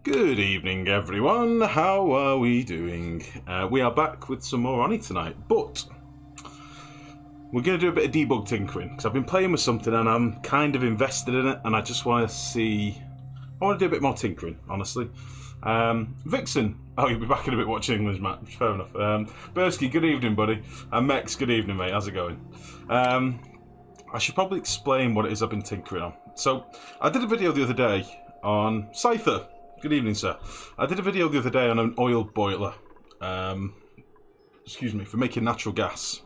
Good evening, everyone. How are we doing? We are back with some more Oni tonight, but we're going to do a bit of debug tinkering because I've been playing with something and I'm kind of invested in it, and I just want to see. I want to do a bit more tinkering, honestly. Vixen, oh, you'll be back in a bit watching English match. Fair enough. Bursky, good evening, buddy. And Mex, good evening, mate. How's it going? I should probably explain what it is I've been tinkering on. So, I did a video the other day on Scyther. Good evening, sir. I did a video the other day on an oil boiler, excuse me, for making natural gas.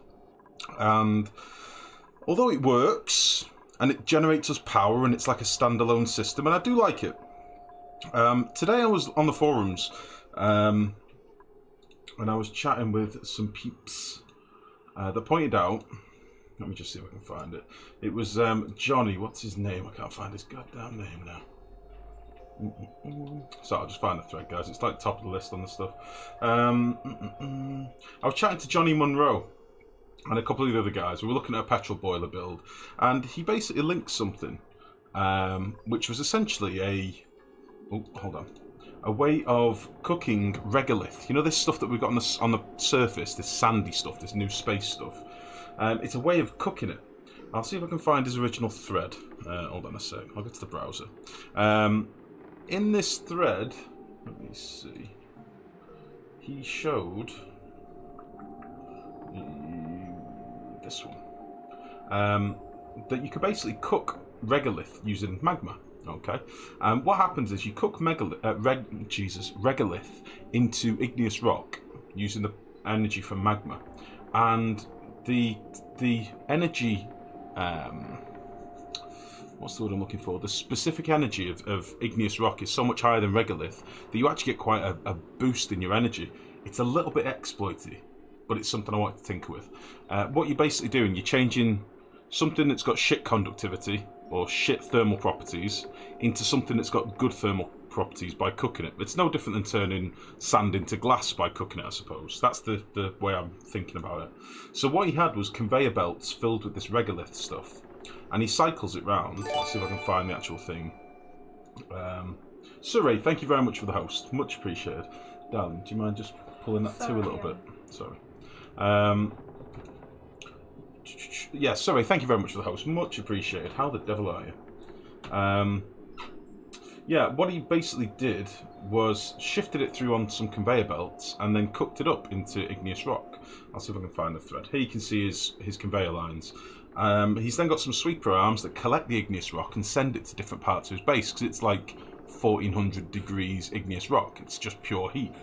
And although it works, and it generates us power, and it's like a standalone system, and I do like it. Today I was on the forums, and I was chatting with some peeps that pointed out, let me just see if I can find it. It was Johnny, what's his name? I can't find his goddamn name now. So I'll just find the thread, guys. It's like top of the list on the stuff. I was chatting to Johnny Munro and a couple of the other guys. We were looking at a petrol boiler build, and he basically linked something, which was essentially a way of cooking regolith. You know this stuff that we've got on the surface, this sandy stuff, this new space stuff. It's a way of cooking it. I'll see if I can find his original thread. Hold on a sec. I'll get to the browser. In this thread, let me see, he showed this one, that you could basically cook regolith using magma. Okay, what happens is you cook regolith into igneous rock using the energy from magma, and the energy. What's the word I'm looking for? The specific energy of igneous rock is so much higher than regolith that you actually get quite a boost in your energy. It's a little bit exploity, but it's something I want to tinker with. What you're basically doing, you're changing something that's got shit conductivity or shit thermal properties into something that's got good thermal properties by cooking it. It's no different than turning sand into glass by cooking it, I suppose. That's the way I'm thinking about it. So what he had was conveyor belts filled with this regolith stuff, and he cycles it round. Let's see if I can find the actual thing. Surrey, thank you very much for the host. Much appreciated. Darling, do you mind just pulling that too a little bit? Sorry. Yeah, sorry, thank you very much for the host. Much appreciated. How the devil are you? Yeah, what he basically did was shifted it through on some conveyor belts and then cooked it up into igneous rock. I'll see if I can find the thread. Here you can see his conveyor lines. He's then got some sweeper arms that collect the igneous rock and send it to different parts of his base, because it's like 1400 degrees igneous rock. It's just pure heat.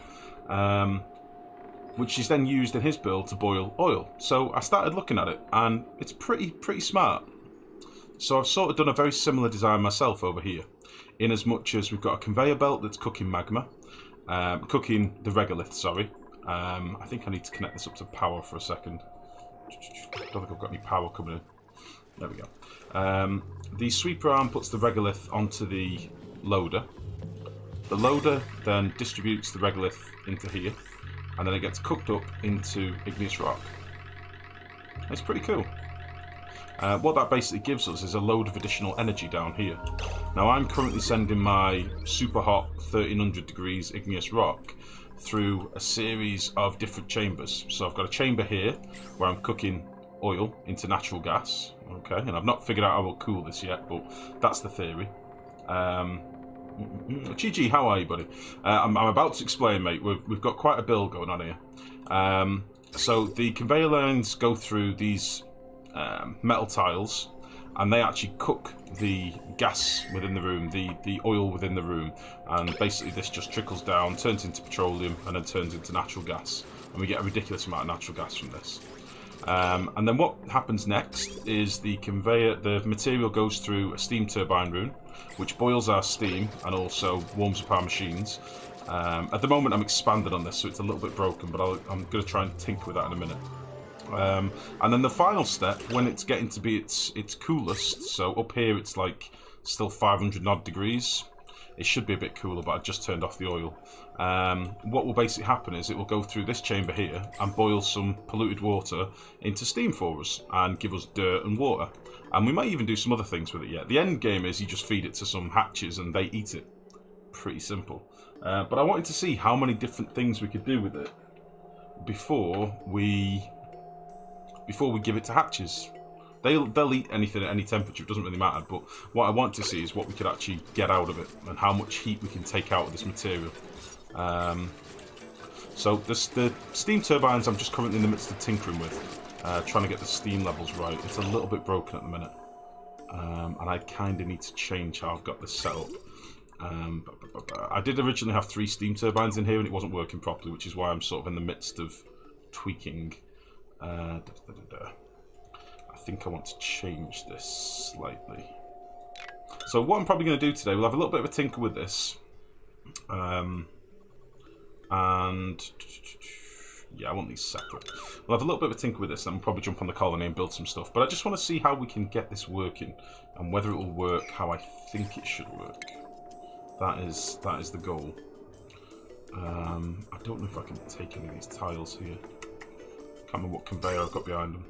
Which is then used in his build to boil oil. So I started looking at it, and it's pretty smart. So I've sort of done a very similar design myself over here, in as much as we've got a conveyor belt that's cooking magma, cooking the regolith, sorry. I think I need to connect this up to power for a second. I don't think I've got any power coming in. There we go. The sweeper arm puts the regolith onto the loader. The loader then distributes the regolith into here, and then it gets cooked up into igneous rock. It's pretty cool. What that basically gives us is a load of additional energy down here. Now I'm currently sending my super hot 1300 degrees igneous rock through a series of different chambers. So I've got a chamber here where I'm cooking oil into natural gas. Okay, and I've not figured out how I'll cool this yet, but that's the theory. GG, how are you, buddy? I'm about to explain, mate. We've got quite a build going on here. So the conveyor lines go through these metal tiles, and they actually cook the gas within the room, the oil within the room, and basically this just trickles down, turns into petroleum, and then turns into natural gas, and we get a ridiculous amount of natural gas from this. And then what happens next is the material goes through a steam turbine room, which boils our steam and also warms up our machines. At the moment I'm expanded on this, so it's a little bit broken, but I'm going to try and tinker with that in a minute. And then the final step, when it's getting to be its coolest, so up here it's like still 500 odd degrees. It should be a bit cooler, but I just turned off the oil. What will basically happen is it will go through this chamber here and boil some polluted water into steam for us and give us dirt and water. And we might even do some other things with it yet. The end game is you just feed it to some hatches and they eat it. pretty simple. But I wanted to see how many different things we could do with it before we give it to hatches. They'll eat anything at any temperature, it doesn't really matter, but what I want to see is what we could actually get out of it and how much heat we can take out of this material. So the steam turbines I'm just currently in the midst of tinkering with, trying to get the steam levels right. It's a little bit broken at the minute, and I kind of need to change how I've got this set up. I did originally have 3 steam turbines in here and it wasn't working properly, which is why I'm sort of in the midst of tweaking. I think I want to change this slightly. So what I'm probably going to do today, we'll have a little bit of a tinker with this. And yeah, I want these separate. We'll have a little bit of a tinker with this, and we'll probably jump on the colony and build some stuff. But I just want to see how we can get this working and whether it will work how I think it should work. That is the goal. I don't know if I can take any of these tiles here. Can't remember what conveyor I've got behind them.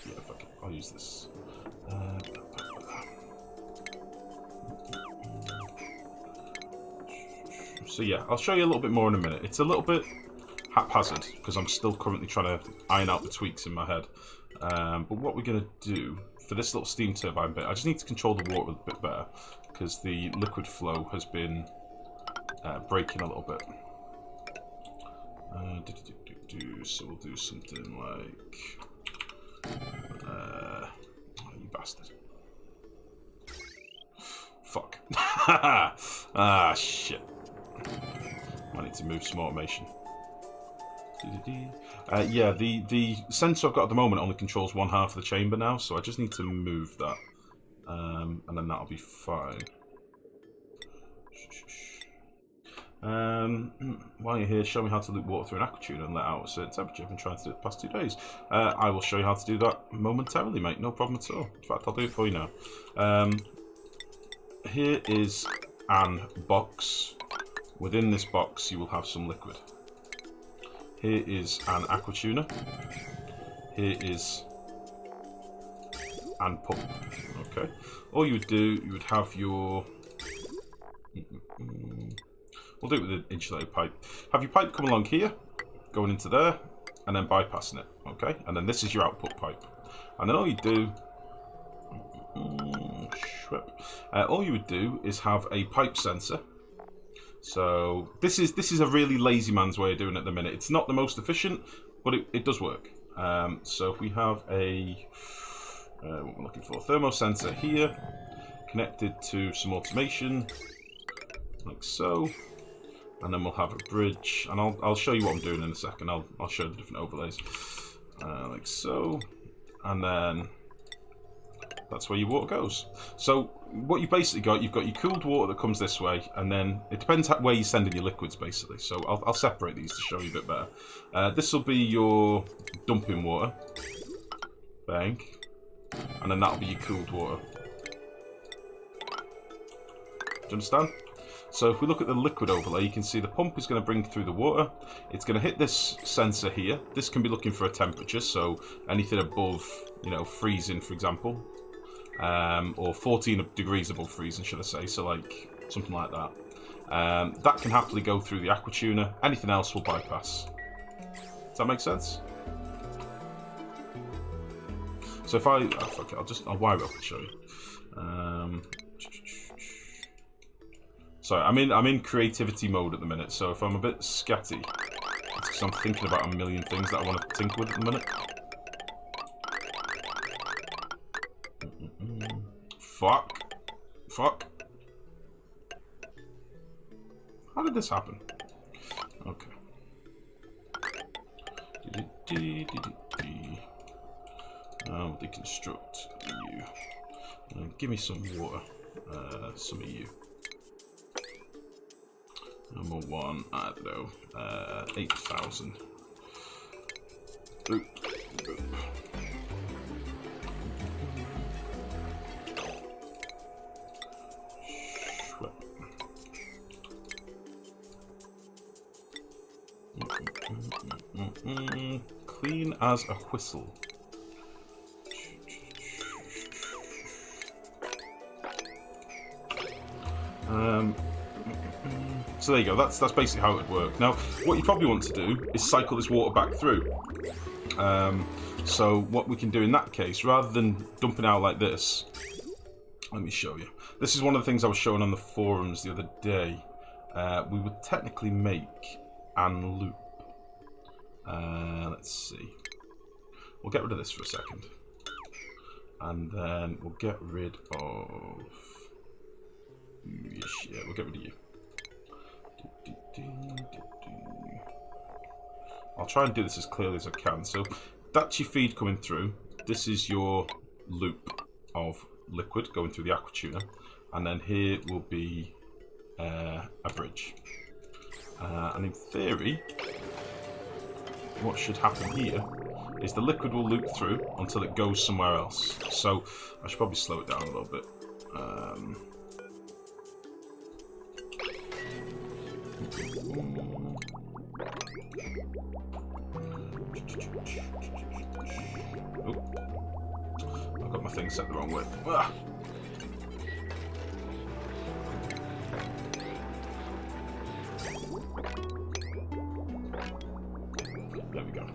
Yeah, fuck it. I'll use this. So yeah, I'll show you a little bit more in a minute. It's a little bit haphazard because I'm still currently trying to iron out the tweaks in my head. But what we're going to do for this little steam turbine bit, I just need to control the water a bit better because the liquid flow has been breaking a little bit. So we'll do something like... oh, you bastard. Fuck. Ah, shit. I need to move some automation. Yeah, the sensor I've got at the moment only controls 1/2 of the chamber now, so I just need to move that. And then that'll be fine. While you're here, show me how to loop water through an aquatune and let out a certain temperature. I've been trying to do it the past 2 days. I will show you how to do that momentarily, mate. No problem at all. In fact, I'll do it for you now. Here is an box. Within this box, you will have some liquid. Here is an aquatuner. Here is an pump. Okay. All you would do, you would have your... We'll do it with an insulated pipe. Have your pipe come along here, going into there, and then bypassing it. Okay. And then this is your output pipe. And then all you do... all you would do is have a pipe sensor. So this is a really lazy man's way of doing it at the minute. It's not the most efficient, but it does work. So if we have a what we're looking for, thermosensor here, connected to some automation, like so, and then we'll have a bridge, and I'll show you what I'm doing in a second. I'll show the different overlays, like so, and then that's where your water goes. So what you've basically got, you've got your cooled water that comes this way, and then it depends where you're sending your liquids, basically. So I'll separate these to show you a bit better. This will be your dumping water. Bang. And then that'll be your cooled water. Do you understand? So if we look at the liquid overlay, you can see the pump is going to bring through the water. It's going to hit this sensor here. This can be looking for a temperature, so anything above, you know, freezing, for example. Or 14 degrees above freezing, should I say, so like something like that. That can happily go through the aquatuner. Anything else will bypass. Does that make sense? So if I... Oh, fuck it, I'll wire it up and show you. Sorry, I'm in creativity mode at the minute, so if I'm a bit scatty, it's because I'm thinking about a million things that I want to tinker with at the minute. Fuck. Fuck. How did this happen? Okay. I'll deconstruct you. Give me some water. Some of you. Number one, I don't know. 8,000. Boop. Boop. Clean as a whistle. So there you go. That's basically how it would work. Now, what you probably want to do is cycle this water back through. So what we can do in that case, rather than dumping out like this, let me show you. This is one of the things I was showing on the forums the other day. We would technically make an loop. Let's see. We'll get rid of this for a second. And then we'll get rid of... Yeah, we'll get rid of you. I'll try and do this as clearly as I can. So that's your feed coming through. This is your loop of liquid going through the aqua tuner. And then here will be a bridge. And in theory, what should happen here is the liquid will loop through until it goes somewhere else. So I should probably slow it down a little bit. Oh, I've got my thing set the wrong way. Ah. There we go.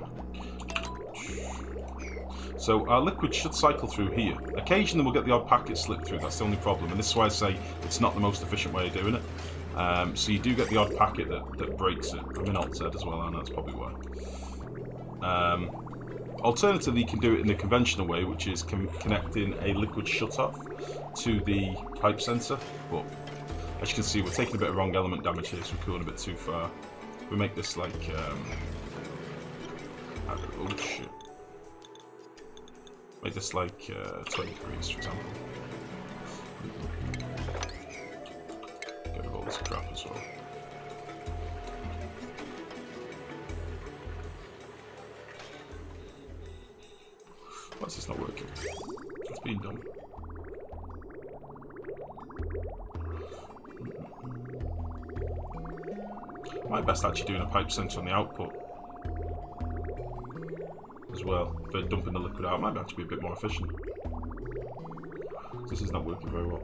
So our liquid should cycle through here. Occasionally we'll get the odd packet slip through, that's the only problem. And this is why I say it's not the most efficient way of doing it. So you do get the odd packet that breaks it. I'm in Alt Z as well, and that's probably why. Alternatively, you can do it in the conventional way, which is connecting a liquid shutoff to the pipe sensor. But as you can see, we're taking a bit of wrong element damage here, so we're cooling a bit too far. We make this like... oh shit. Make this like 20 degrees, for example. Get rid of all this crap as well. Why is this not working? It's been done. Might best actually doing a pipe sensor on the output as well for dumping the liquid out. Might actually be a bit more efficient. This is not working very well.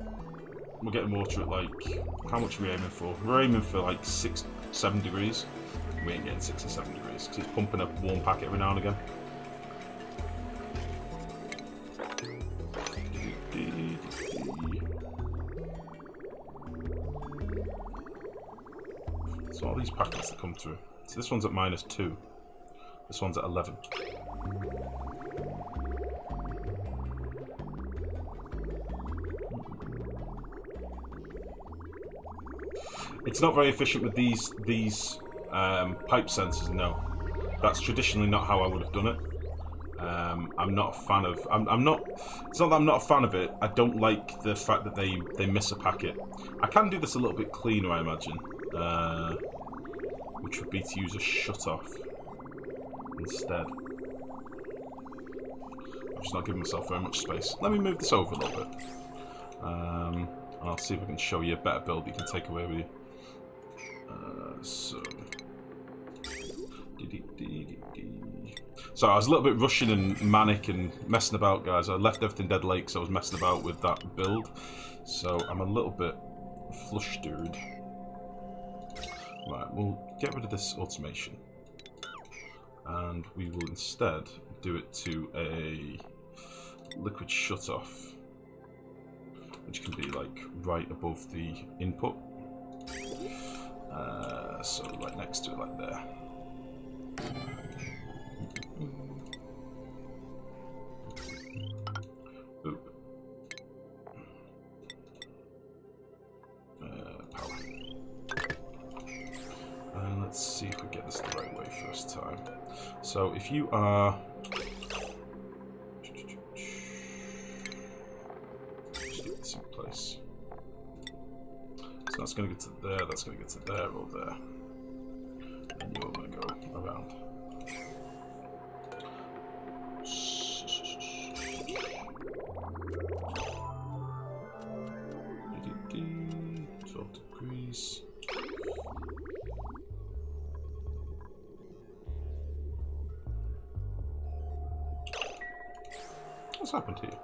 We're getting water at like, how much are we aiming for? We're aiming for like 6-7 degrees. We ain't getting 6 or 7 degrees because it's pumping a warm packet every now and again. So all these packets that come through. So this one's at -2. This one's at 11. It's not very efficient with these pipe sensors, no. That's traditionally not how I would have done it. I'm not a fan of... I'm not... It's not that I'm not a fan of it. I don't like the fact that they miss a packet. I can do this a little bit cleaner, I imagine. Which would be to use a shutoff instead. I'm just not giving myself very much space. Let me move this over a little bit. And I'll see if I can show you a better build you can take away with you. So I was a little bit rushing and manic and messing about, guys. I left everything dead late, so I was messing about with that build. So I'm a little bit flustered. Right, we'll get rid of this automation. And we will instead do it to a liquid shutoff, which can be like right above the input. So right next to it, like there. Oop. Power. And let's see if we get this the right way first time. So if you are... Just get this in place. So that's going to get to there, that's going to get to there, or there. And you're going to go around. 12 degrees. What's happened here?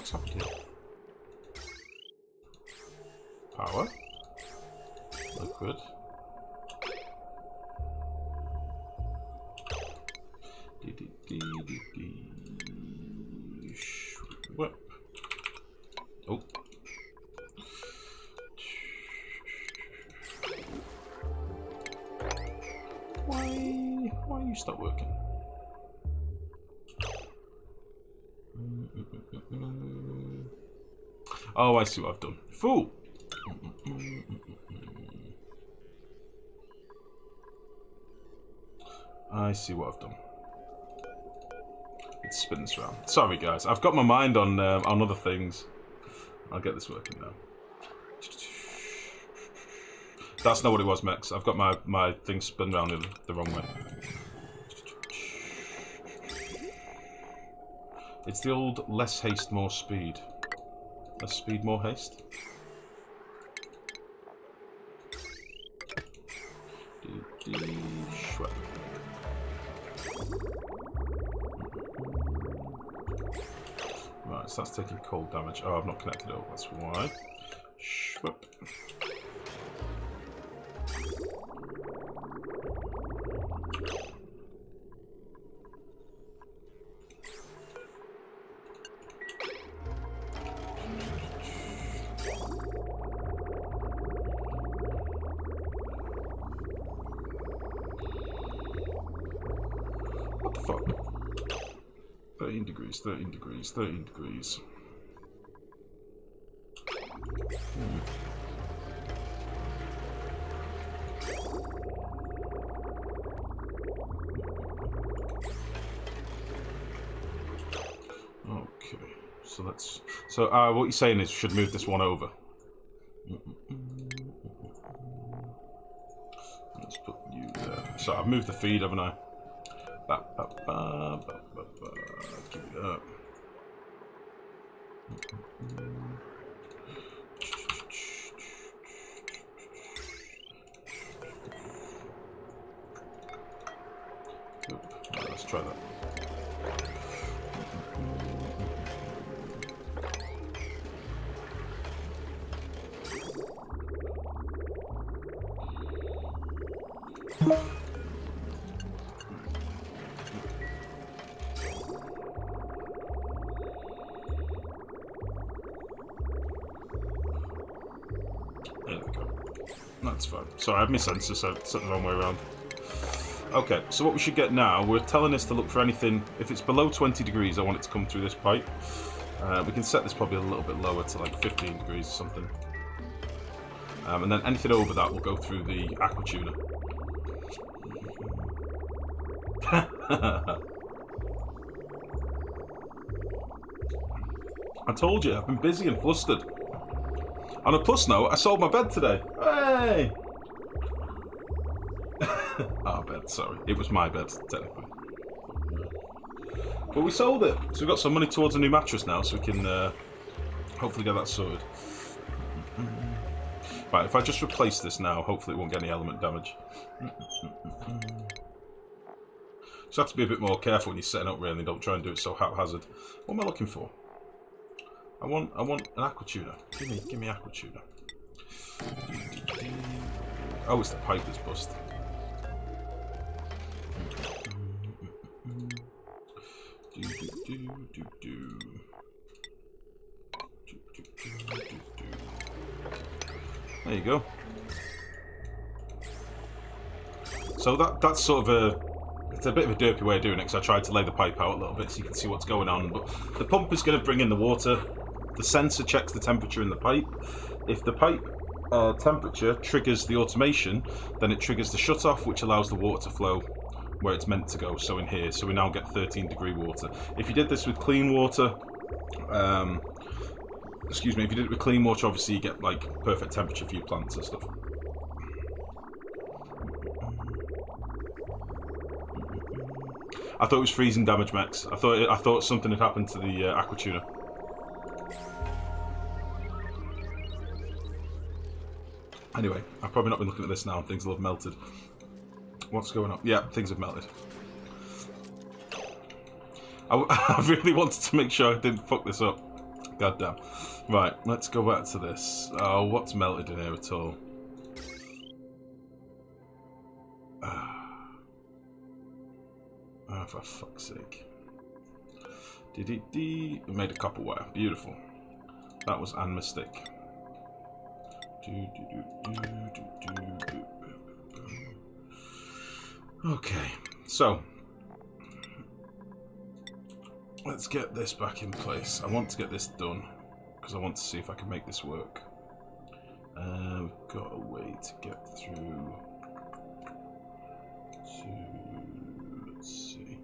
fuck's happened here? Power. Liquid. What? Oh. Why you stop working? Oh, I see what I've done. Fool! I see what I've done. It spins round. Sorry, guys. I've got my mind on other things. I'll get this working now. That's not what it was, Mex. I've got my thing spun round in the wrong way. It's the old less haste, more speed. Less speed, more haste. Right, so that's taking cold damage. Oh, I've not connected it up, that's why. Shwip. What the fuck? 13 degrees, 13 degrees, 13 degrees. Okay, so let's... So, what you're saying is we should move this one over. Let's put you there. So I've moved the feed, haven't I? Give it up. Right, let's try that. There we go. That's fine. Sorry, I have my sensor set the wrong way around. Okay, so what we should get now, we're telling us to look for anything. If it's below 20 degrees, I want it to come through this pipe. We can set this probably a little bit lower to like 15 degrees or something. And then anything over that will go through the aqua tuner. I told you, I've been busy and flustered. On a plus note, I sold my bed today. Hey! Our bed, sorry. It was my bed, technically. But we sold it. So we've got some money towards a new mattress now, so we can hopefully get that sorted. Right, if I just replace this now, hopefully it won't get any element damage. Just have to be a bit more careful when you're setting up, really. Don't try and do it so haphazard. What am I looking for? I want an aqua tuner. Give me aqua tuner. Oh, it's the pipe that's bust. There you go. So that's sort of it's a bit of a derpy way of doing it, because I tried to lay the pipe out a little bit so you can see what's going on. But the pump is going to bring in the water. The sensor checks the temperature in the pipe. If the pipe temperature triggers the automation, then it triggers the shutoff, which allows the water to flow where it's meant to go, so in here. So we now get 13-degree water. If you did this with clean water, excuse me, if you did it with clean water, obviously you get like perfect temperature for your plants and stuff. I thought it was freezing damage, Max. I thought something had happened to the aqua tuner. Anyway, I've probably not been looking at this now and things will have melted. What's going on? Yeah, things have melted. I really wanted to make sure I didn't fuck this up. God damn. Right, let's go back to this. Oh, what's melted in here at all? Oh, for fuck's sake. We made a copper wire. Beautiful. That was an mistake. Okay, so let's get this back in place. I want to get this done because I want to see if I can make this work. We've got a way to get through to, let's see.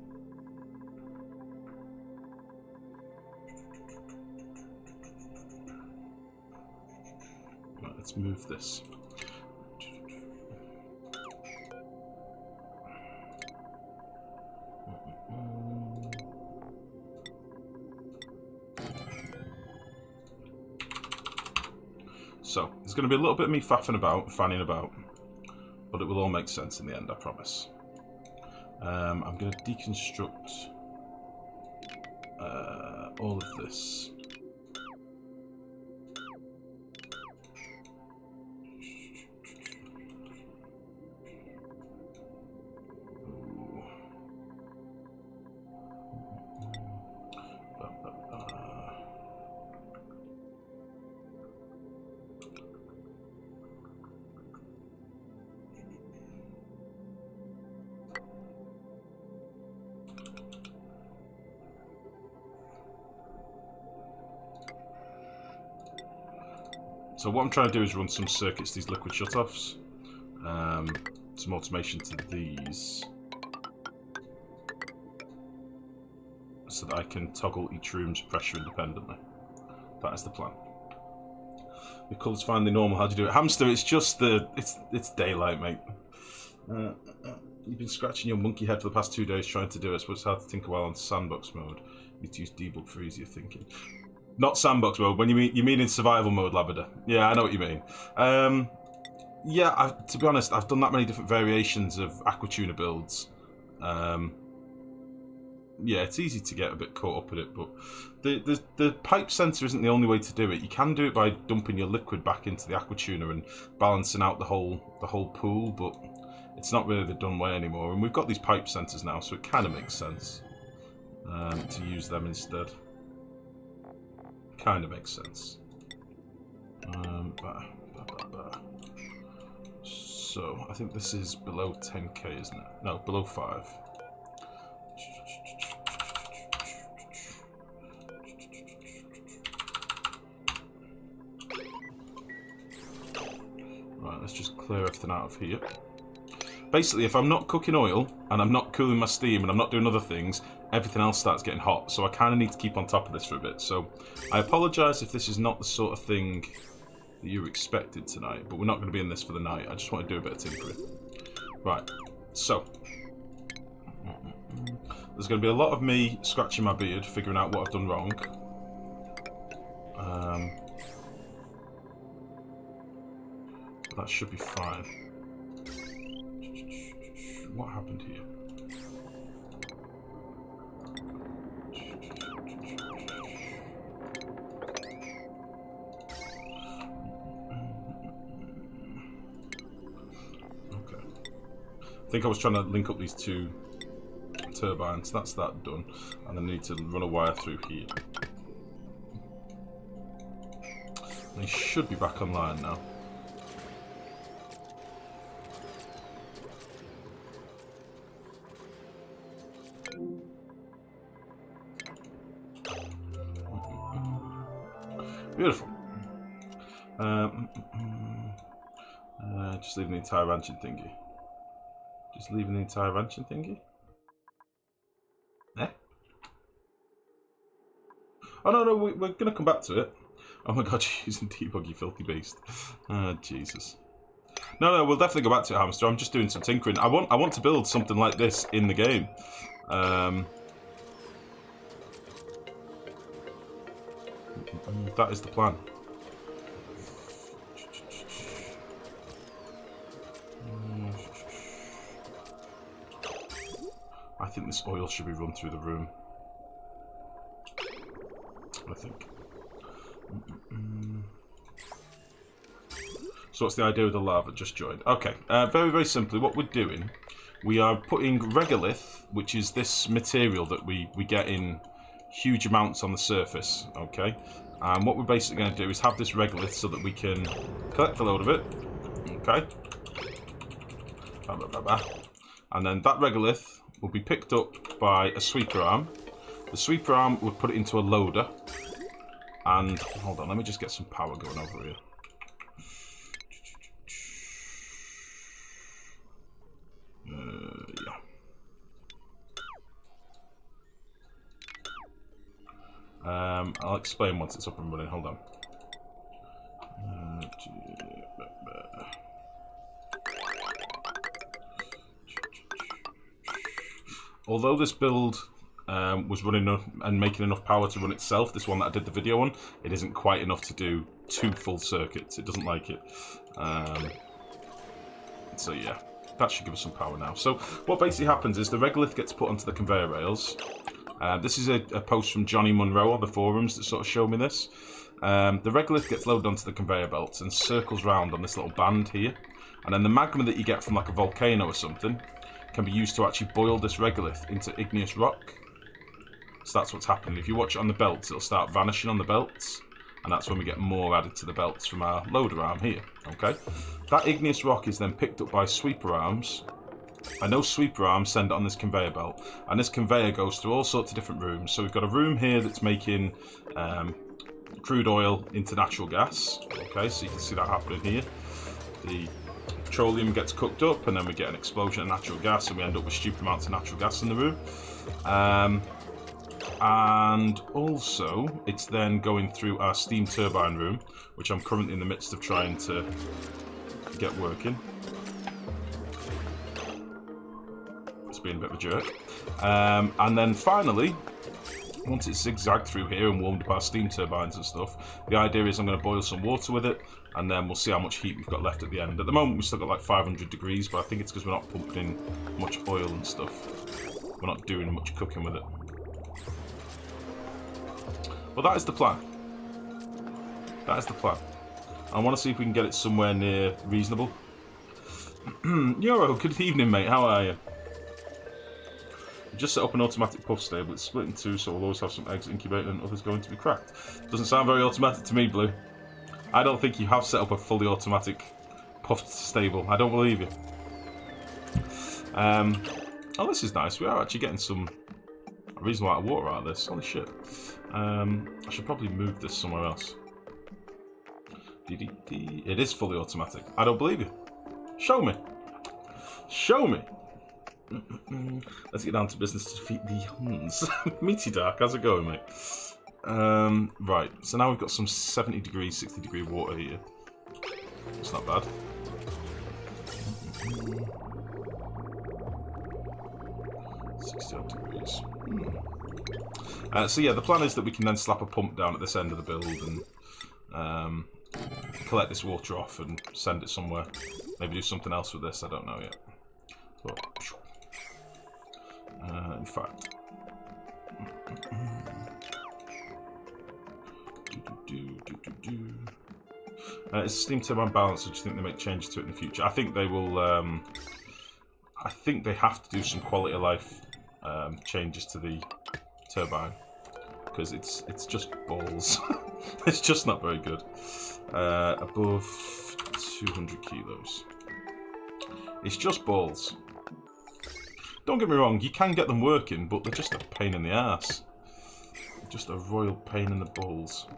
Right, let's move this. So, there's going to be a little bit of me fanning about, but it will all make sense in the end, I promise. I'm going to deconstruct all of this. So what I'm trying to do is run some circuits to these liquid shutoffs, some automation to these, so that I can toggle each room's pressure independently. That is the plan. The colour's finally normal. How do you do it? Hamster, it's just it's daylight, mate. You've been scratching your monkey head for the past 2 days trying to do it, but it's hard to think while on sandbox mode. You need to use debug for easier thinking. Not sandbox mode. When you mean in survival mode, Labrador. Yeah, I know what you mean. Yeah, to be honest, I've done that many different variations of Aquatuner builds. Yeah, it's easy to get a bit caught up in it, but the pipe sensor isn't the only way to do it. You can do it by dumping your liquid back into the Aquatuner and balancing out the whole pool, but it's not really the done way anymore. And we've got these pipe sensors now, so it kind of makes sense to use them instead. Kind of makes sense. So I think this is below 10k, isn't it? No, below 5. Right, let's just clear everything out of here. Basically, if I'm not cooking oil and I'm not cooling my steam and I'm not doing other things, everything else starts getting hot. So I kind of need to keep on top of this for a bit. So I apologise if this is not the sort of thing that you expected tonight, but we're not going to be in this for the night. I just want to do a bit of tinkering. Right, so there's going to be a lot of me scratching my beard, figuring out what I've done wrong. That should be fine. What happened here? Okay. I think I was trying to link up these two turbines. That's that done. And I need to run a wire through here. They should be back online now. Beautiful. Just leaving the entire ranching thingy. Just leaving the entire ranching thingy? Eh? Oh no, we're going to come back to it. Oh my god, you're using debug, you filthy beast. Oh, Jesus. No, we'll definitely go back to it, Hamster. I'm just doing some tinkering. I want to build something like this in the game. That is the plan. I think this oil should be run through the room. I think. So what's the idea with the lava? Just joined. Okay, very, very simply, what we're doing, we are putting regolith, which is this material that we get in huge amounts on the surface, okay? And what we're basically going to do is have this regolith so that we can collect a load of it, okay? And then that regolith will be picked up by a sweeper arm. The sweeper arm will put it into a loader. And, hold on, let me just get some power going over here. I'll explain once it's up and running. Hold on. Although this build was running and making enough power to run itself, this one that I did the video on, it isn't quite enough to do 2 full circuits. It doesn't like it. So yeah, that should give us some power now. So what basically happens is the regolith gets put onto the conveyor rails. This is a post from Johnny Munro on the forums that sort of showed me this. The regolith gets loaded onto the conveyor belts and circles round on this little band here. And then the magma that you get from like a volcano or something can be used to actually boil this regolith into igneous rock. So that's what's happening. If you watch it on the belts, it'll start vanishing on the belts. And that's when we get more added to the belts from our loader arm here. Okay? That igneous rock is then picked up by sweeper arms. And those sweeper arms send it on this conveyor belt. And this conveyor goes through all sorts of different rooms. So we've got a room here that's making crude oil into natural gas. Okay, so you can see that happening here. The petroleum gets cooked up and then we get an explosion of natural gas and we end up with stupid amounts of natural gas in the room. And also, it's then going through our steam turbine room, which I'm currently in the midst of trying to get working. Being a bit of a jerk. And then finally, once it's zigzagged through here and warmed up our steam turbines and stuff, the idea is I'm going to boil some water with it and then we'll see how much heat we've got left at the end. At the moment we've still got like 500 degrees, but I think it's because we're not pumping in much oil and stuff. We're not doing much cooking with it. But that is the plan. That is the plan. I want to see if we can get it somewhere near reasonable. Yoro, good evening mate, how are you? Just set up an automatic puff stable. It's split in 2, so we'll always have some eggs incubated and others going to be cracked. Doesn't sound very automatic to me, Blue. I don't think you have set up a fully automatic puff stable. I don't believe you. Oh, this is nice. We are actually getting some reasonable amount of water out of this. Holy shit. I should probably move this somewhere else. It is fully automatic. I don't believe you. Show me. Show me. Let's get down to business to defeat the Huns. Meaty Dark, how's it going, mate? Right, so now we've got some 70 degrees, 60 degree water here. It's not bad. 60 odd degrees. So yeah, the plan is that we can then slap a pump down at this end of the build and collect this water off and send it somewhere. Maybe do something else with this, I don't know yet. But, in fact, it's steam turbine balance. So do you think they make changes to it in the future? I think they will. I think they have to do some quality of life changes to the turbine because it's just balls. It's just not very good. Above 200 kilos, it's just balls. Don't get me wrong, you can get them working, but they're just a pain in the ass. Just a royal pain in the balls.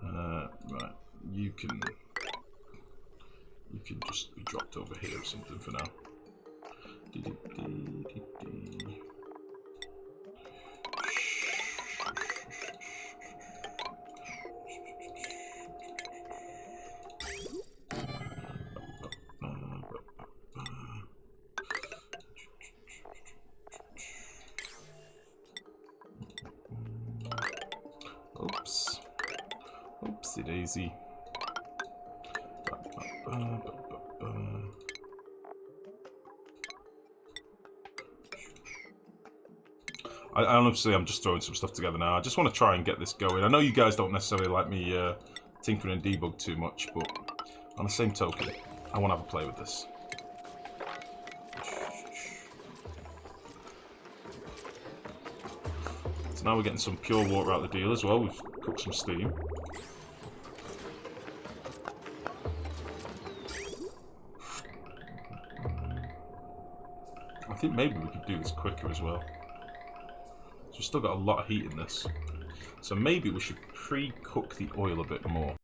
Right, you can just be dropped over here or something for now. Oops. Oopsie daisy. Honestly, I'm just throwing some stuff together now. I just want to try and get this going. I know you guys don't necessarily like me tinkering and debug too much, but on the same token, I want to have a play with this. So now we're getting some pure water out of the deal as well. We've cooked some steam. I think maybe we could do this quicker as well. So we've still got a lot of heat in this. So maybe we should pre-cook the oil a bit more.